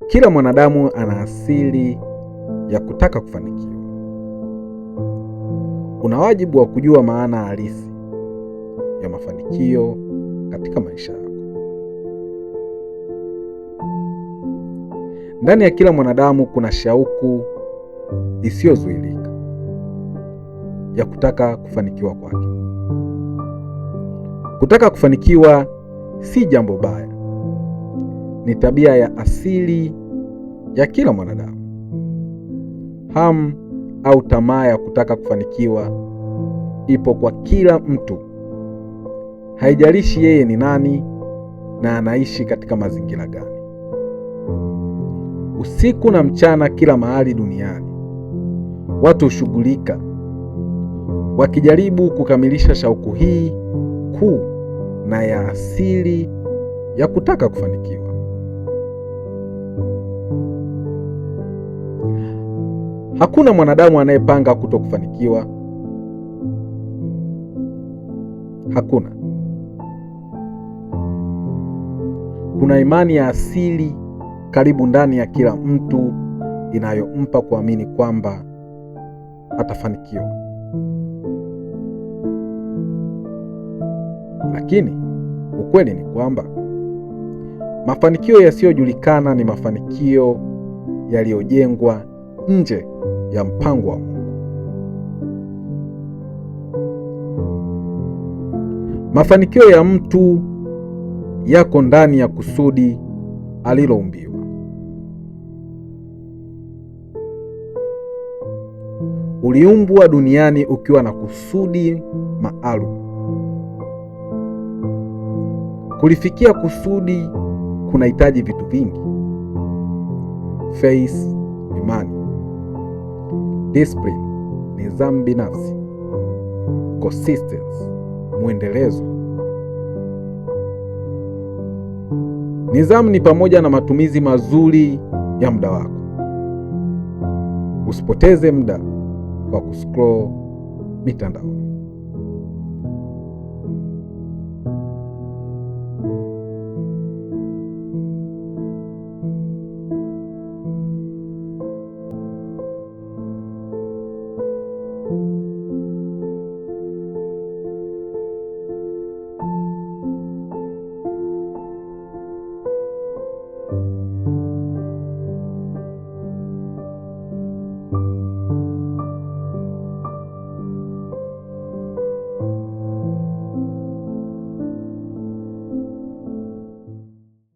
Kila mwanadamu ana asili ya kutaka kufanikiwa. Una wajibu wa kujua maana halisi ya mafanikio katika maisha yako. Ndani ya kila mwanadamu kuna shauku isiyozuilika ya kutaka kufanikiwa kwake. Kutaka kufanikiwa si jambo baya. Ni tabia ya asili ya kila mwanadamu. Hamu au tamaa ya kutaka kufanikiwa ipo kwa kila mtu. Haijalishi yeye ni nani na anaishi katika mazingira gani. Usiku na mchana, kila mahali duniani, watu hushughulika wakijaribu kukamilisha shauku hii kuu na ya asili ya kutaka kufanikiwa. Hakuna mwanadamu anayepanga kutokufanikiwa. Hakuna. Kuna imani ya asili karibu ndani ya kila mtu inayompa kuamini kwamba atafanikiwa. Lakini ukweli ni kwamba mafanikio yasiyojulikana ni mafanikio yaliyojengwa nje ya mpango wa Mungu. Mafanikio ya mtu yako ndani ya kusudi aliloumbiwa. Uliumbwa duniani ukiwa na kusudi maalum. Kulifikia kusudi kunahitaji vitu vingi: faith, imani, discipline, nidhamu binafsi, consistency, mwendelezo. Nidhamu ni pamoja na matumizi mazuri ya muda wako. Usipoteze muda kwa kuscroll mitandao.